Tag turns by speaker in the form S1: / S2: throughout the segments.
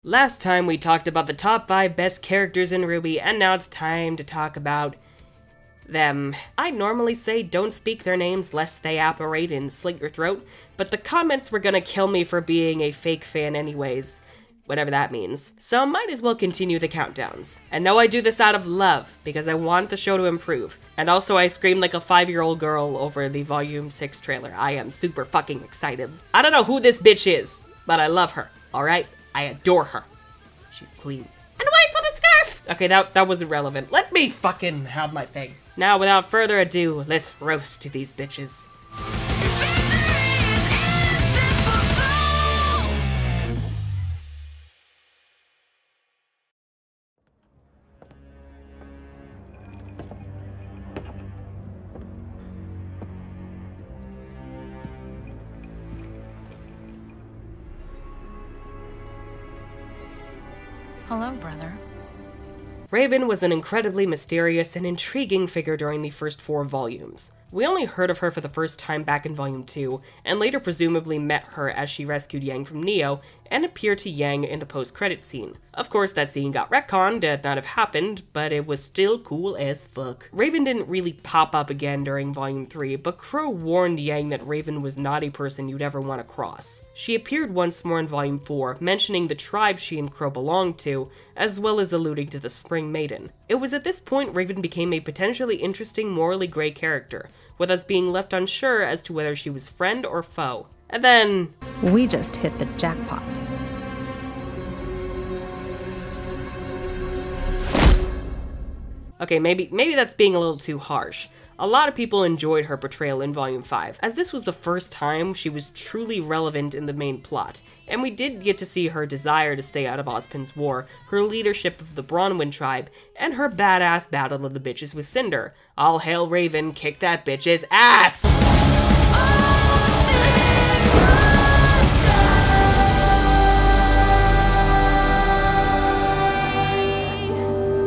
S1: Last time we talked about the top 5 best characters in RWBY, and now it's time to talk about them. I normally say don't speak their names lest they apparate and slit your throat, but the comments were gonna kill me for being a fake fan anyways, whatever that means. So might as well continue the countdowns. And no, I do this out of love, because I want the show to improve. And also I screamed like a 5-year-old girl over the Volume 6 trailer. I am super fucking excited. I don't know who this bitch is, but I love her, alright? I adore her. She's queen. And whites with a scarf! Okay, that was irrelevant. Let me fucking have my thing. Now, without further ado, let's roast these bitches.
S2: Hello, brother.
S1: Raven was an incredibly mysterious and intriguing figure during the first 4 volumes. We only heard of her for the first time back in Volume 2, and later presumably met her as she rescued Yang from Neo, and appeared to Yang in the post-credit scene. Of course, that scene got retconned, did not have happened, but it was still cool as fuck. Raven didn't really pop up again during Volume 3, but Crow warned Yang that Raven was not a person you'd ever want to cross. She appeared once more in Volume 4, mentioning the tribe she and Crow belonged to, as well as alluding to the Spring Maiden. It was at this point Raven became a potentially interesting, morally gray character, with us being left unsure as to whether she was friend or foe. And then...
S2: we just hit the jackpot.
S1: Okay, maybe that's being a little too harsh. A lot of people enjoyed her portrayal in Volume 5, as this was the first time she was truly relevant in the main plot, and we did get to see her desire to stay out of Ozpin's war, her leadership of the Bronwyn tribe, and her badass battle of the bitches with Cinder. All hail Raven, kick that bitch's ass!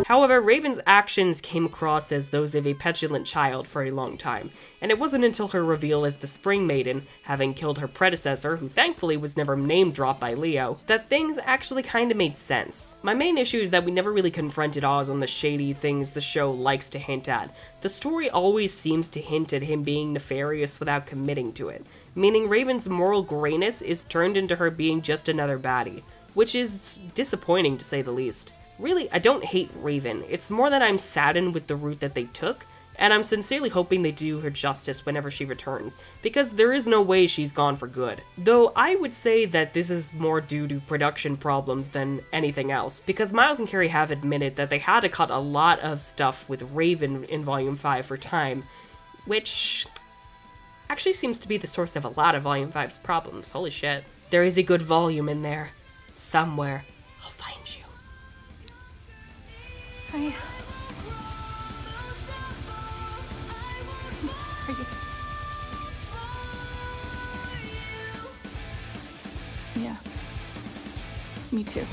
S1: However, Raven's actions came across as those of a petulant child for a long time, and it wasn't until her reveal as the Spring Maiden, having killed her predecessor, who thankfully was never name-dropped by Leo, that things actually kinda made sense. My main issue is that we never really confronted Oz on the shady things the show likes to hint at. The story always seems to hint at him being nefarious without committing to it, meaning Raven's moral grayness is turned into her being just another baddie, which is disappointing to say the least. Really, I don't hate Raven, it's more that I'm saddened with the route that they took, and I'm sincerely hoping they do her justice whenever she returns, because there is no way she's gone for good. Though I would say that this is more due to production problems than anything else, because Miles and Carrie have admitted that they had to cut a lot of stuff with Raven in Volume 5 for time, which actually seems to be the source of a lot of Volume 5's problems. Holy shit. There is a good volume in there. Somewhere. I'll find you.
S2: I'm sorry. Yeah. Me too.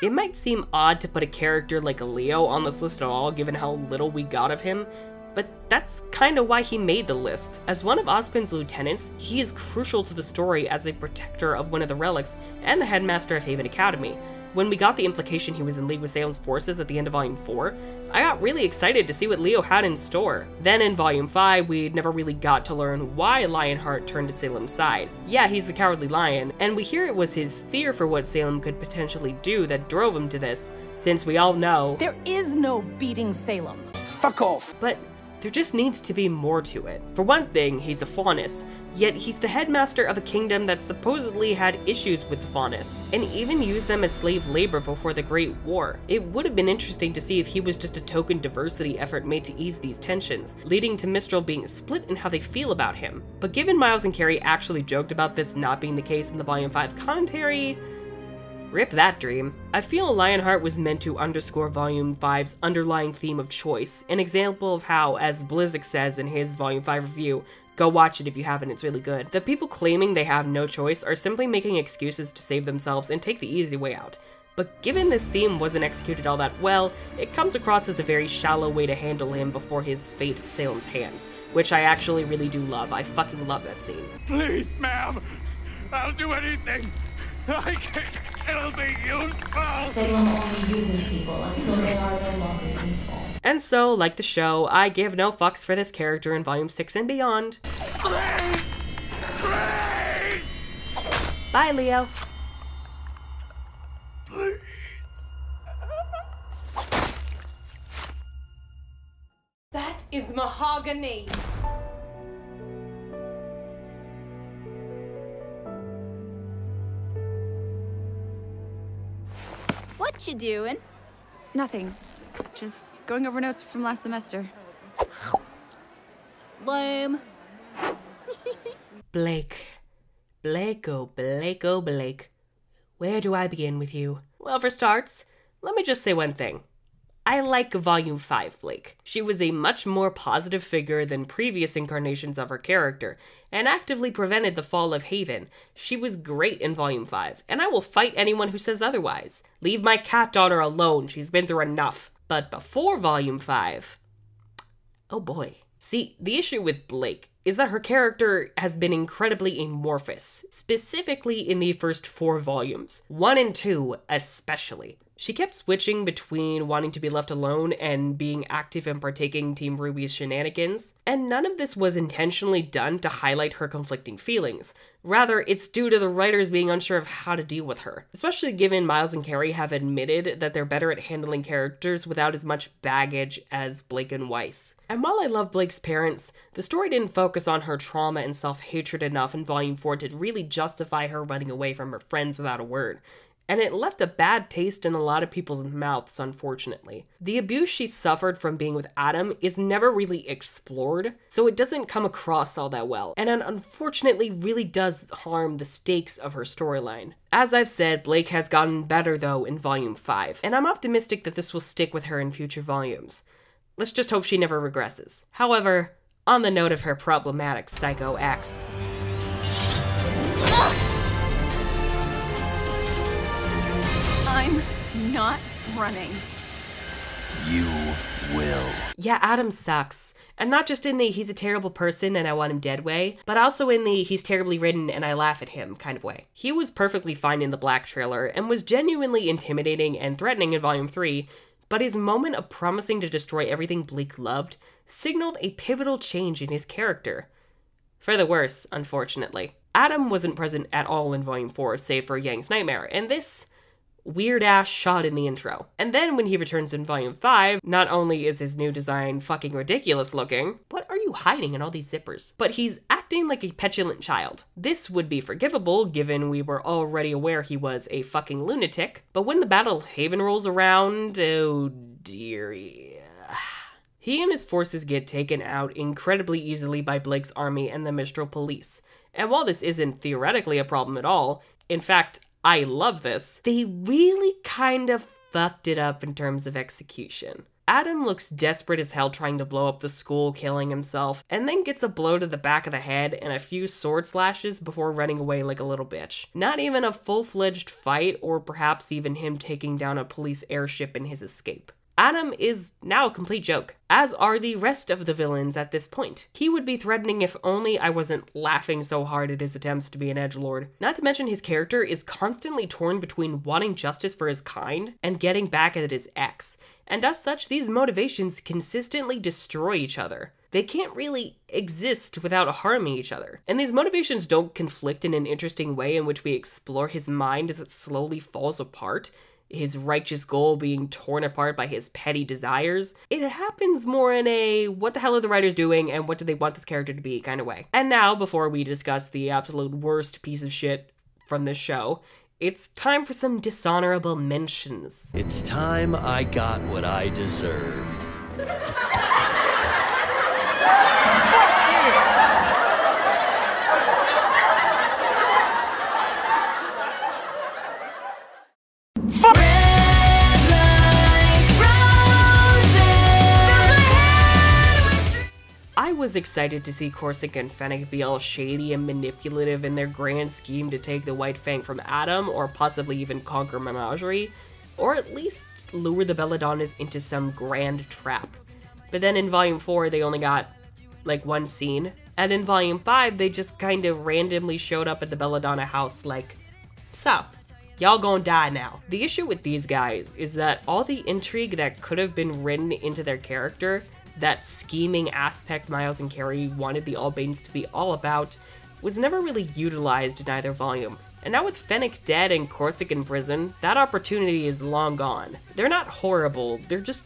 S1: It might seem odd to put a character like a Leo on this list at all, given how little we got of him, but that's kinda why he made the list. As one of Ozpin's lieutenants, he is crucial to the story as a protector of one of the relics and the headmaster of Haven Academy. When we got the implication he was in league with Salem's forces at the end of Volume 4, I got really excited to see what Leo had in store. Then in Volume 5, we never really got to learn why Lionheart turned to Salem's side. Yeah, he's the Cowardly Lion, and we hear it was his fear for what Salem could potentially do that drove him to this, since we all know
S2: there is no beating Salem.
S3: Fuck off!
S1: But there just needs to be more to it. For one thing, he's a Faunus, yet he's the headmaster of a kingdom that supposedly had issues with Faunus, and even used them as slave labor before the Great War. It would have been interesting to see if he was just a token diversity effort made to ease these tensions, leading to Mistral being split in how they feel about him. But given Miles and Carrie actually joked about this not being the case in the Volume 5 commentary, Rip that dream. I feel Lionheart was meant to underscore Volume 5's underlying theme of choice, an example of how, as Blizzak says in his Volume 5 review, go watch it if you haven't, it's really good, the people claiming they have no choice are simply making excuses to save themselves and take the easy way out. But given this theme wasn't executed all that well, it comes across as a very shallow way to handle him before his fate at Salem's hands, which I actually really do love. I fucking love that scene.
S3: Please, ma'am, I'll do anything. I can still be useful!
S4: Salem only uses people until they are no longer useful.
S1: And so, like the show, I give no fucks for this character in Volume 6 and beyond.
S3: Please! Please!
S1: Bye, Leo.
S3: Please!
S5: That is mahogany.
S6: What you doing?
S2: Nothing. Just going over notes from last semester.
S6: Lame.
S1: Blake. Blake, oh Blake, oh Blake. Where do I begin with you? Well, for starts, let me just say one thing. I like Volume 5 Blake. She was a much more positive figure than previous incarnations of her character, and actively prevented the fall of Haven. She was great in Volume 5, and I will fight anyone who says otherwise. Leave my cat daughter alone, she's been through enough. But before Volume 5... oh boy. See, the issue with Blake is that her character has been incredibly amorphous, specifically in the first 4 volumes, 1 and 2 especially. She kept switching between wanting to be left alone and being active and partaking in Team RWBY's shenanigans, and none of this was intentionally done to highlight her conflicting feelings. Rather, it's due to the writers being unsure of how to deal with her, especially given Miles and Carrie have admitted that they're better at handling characters without as much baggage as Blake and Weiss. And while I love Blake's parents, the story didn't focus on her trauma and self-hatred enough in Volume 4 to really justify her running away from her friends without a word. And it left a bad taste in a lot of people's mouths, unfortunately. The abuse she suffered from being with Adam is never really explored, so it doesn't come across all that well, and it unfortunately really does harm the stakes of her storyline. As I've said, Blake has gotten better though in Volume 5, and I'm optimistic that this will stick with her in future volumes. Let's just hope she never regresses. However, on the note of her problematic Psycho ex...
S2: I'm not running.
S3: You will.
S1: Yeah, Adam sucks. And not just in the he's a terrible person and I want him dead way, but also in the he's terribly written and I laugh at him kind of way. He was perfectly fine in the Black trailer and was genuinely intimidating and threatening in Volume 3, but his moment of promising to destroy everything Blake loved signaled a pivotal change in his character. For the worse, unfortunately. Adam wasn't present at all in Volume 4, save for Yang's nightmare, and this weird-ass shot in the intro. And then when he returns in Volume 5, not only is his new design fucking ridiculous looking, what are you hiding in all these zippers? But he's acting like a petulant child. This would be forgivable, given we were already aware he was a fucking lunatic, but when the Battle of Haven rolls around, oh dear, he and his forces get taken out incredibly easily by Blake's army and the Mistral police. And while this isn't theoretically a problem at all, in fact, I love this, they really kind of fucked it up in terms of execution. Adam looks desperate as hell trying to blow up the school, killing himself, and then gets a blow to the back of the head and a few sword slashes before running away like a little bitch. Not even a full-fledged fight, or perhaps even him taking down a police airship in his escape. Adam is now a complete joke, as are the rest of the villains at this point. He would be threatening if only I wasn't laughing so hard at his attempts to be an edgelord. Not to mention his character is constantly torn between wanting justice for his kind and getting back at his ex, and as such, these motivations consistently destroy each other. They can't really exist without harming each other. And these motivations don't conflict in an interesting way in which we explore his mind as it slowly falls apart, his righteous goal being torn apart by his petty desires. It happens more in a what the hell are the writers doing and what do they want this character to be kind of way. And now, before we discuss the absolute worst piece of shit from this show, it's time for some dishonorable mentions.
S7: It's time I got what I deserved.
S1: was excited to see Corsica and Fennec be all shady and manipulative in their grand scheme to take the White Fang from Adam, or possibly even conquer Menagerie, or at least lure the Belladonnas into some grand trap. But then in Volume 4, they only got, like, one scene, and in Volume 5, they just kind of randomly showed up at the Belladonna house like, sup, y'all gonna die now. The issue with these guys is that all the intrigue that could have been written into their character, that scheming aspect Miles and Carrie wanted the Albanes to be all about, was never really utilized in either volume. And now with Fennec dead and Corsica in prison, that opportunity is long gone. They're not horrible, they're just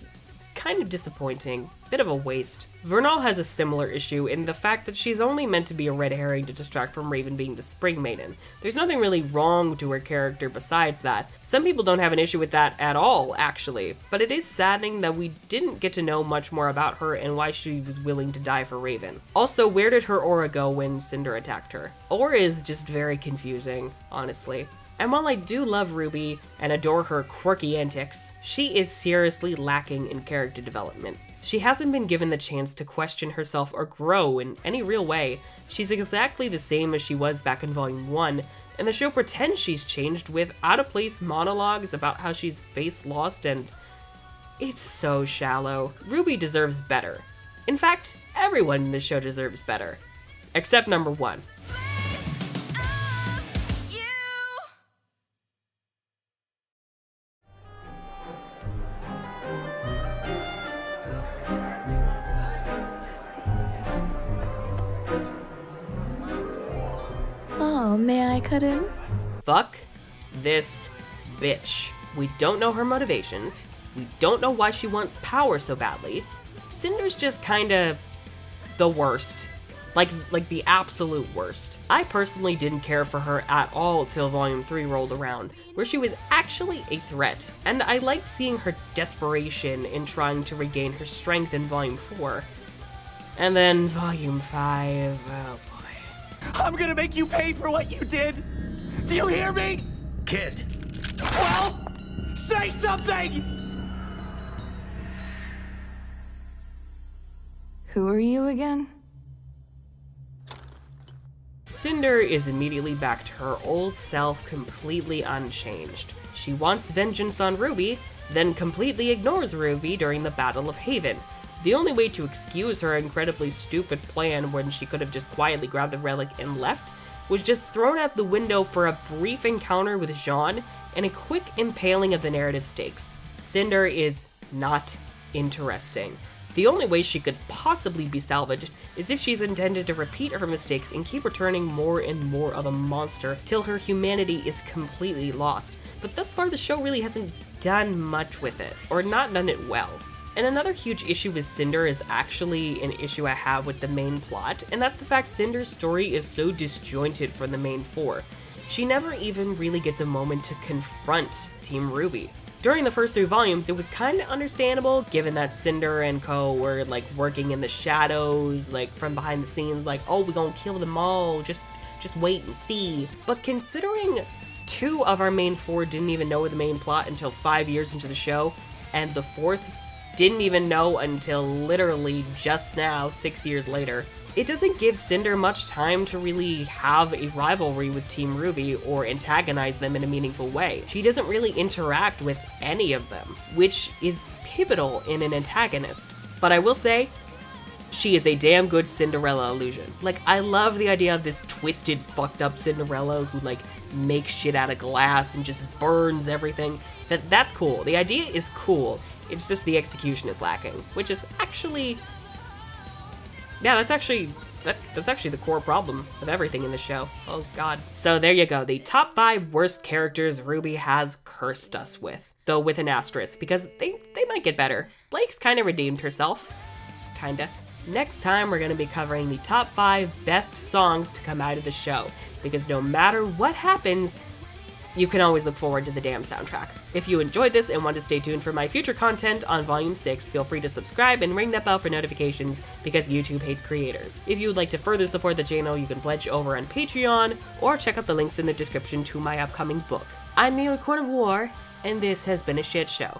S1: kind of disappointing. Bit of a waste. Vernal has a similar issue in the fact that she's only meant to be a red herring to distract from Raven being the Spring Maiden. There's nothing really wrong to her character besides that. Some people don't have an issue with that at all, actually, but it is saddening that we didn't get to know much more about her and why she was willing to die for Raven. Also, where did her aura go when Cinder attacked her? Aura is just very confusing, honestly. And while I do love RWBY and adore her quirky antics, she is seriously lacking in character development. She hasn't been given the chance to question herself or grow in any real way. She's exactly the same as she was back in Volume 1, and the show pretends she's changed with out-of-place monologues about how she's face-lost, and it's so shallow. RWBY deserves better. In fact, everyone in the show deserves better. Except number 1.
S6: Oh, may I cut in?
S1: Fuck this bitch. We don't know her motivations. We don't know why she wants power so badly. Cinder's just kinda the worst. Like the absolute worst. I personally didn't care for her at all till Volume 3 rolled around, where she was actually a threat, and I liked seeing her desperation in trying to regain her strength in Volume 4. And then Volume 5, oh boy.
S8: I'm gonna make you pay for what you did! Do you hear me?
S7: Kid,
S8: Well, say something!
S2: Who are you again?
S1: Cinder is immediately back to her old self, completely unchanged. She wants vengeance on RWBY, then completely ignores RWBY during the Battle of Haven. The only way to excuse her incredibly stupid plan when she could have just quietly grabbed the relic and left was just thrown out the window for a brief encounter with Jean and a quick impaling of the narrative stakes. Cinder is not interesting. The only way she could possibly be salvaged is if she's intended to repeat her mistakes and keep returning more and more of a monster till her humanity is completely lost. But thus far the show really hasn't done much with it, or not done it well. And another huge issue with Cinder is actually an issue I have with the main plot, and that's the fact Cinder's story is so disjointed from the main four. She never even really gets a moment to confront Team RWBY. During the first 3 volumes, it was kinda understandable, given that Cinder and co were like working in the shadows, like from behind the scenes, like, oh, we're gonna kill them all, just wait and see. But considering 2 of our main 4 didn't even know the main plot until 5 years into the show, and the 4th didn't even know until literally just now, 6 years later, it doesn't give Cinder much time to really have a rivalry with Team RWBY or antagonize them in a meaningful way. She doesn't really interact with any of them, which is pivotal in an antagonist. But I will say, she is a damn good Cinderella illusion. Like, I love the idea of this twisted, fucked up Cinderella who, like, makes shit out of glass and just burns everything. That's cool. The idea is cool. It's just the execution is lacking, which is actually... yeah, that's actually the core problem of everything in the show. Oh god. So there you go, the top 5 worst characters RWBY has cursed us with. Though with an asterisk, because they might get better. Blake's kinda redeemed herself. Kinda. Next time we're gonna be covering the top 5 best songs to come out of the show, because no matter what happens, you can always look forward to the damn soundtrack. If you enjoyed this and want to stay tuned for my future content on Volume 6, feel free to subscribe and ring that bell for notifications, because YouTube hates creators. If you would like to further support the channel, you can pledge over on Patreon, or check out the links in the description to my upcoming book. I'm the Unicorn of War, and this has been a shit show.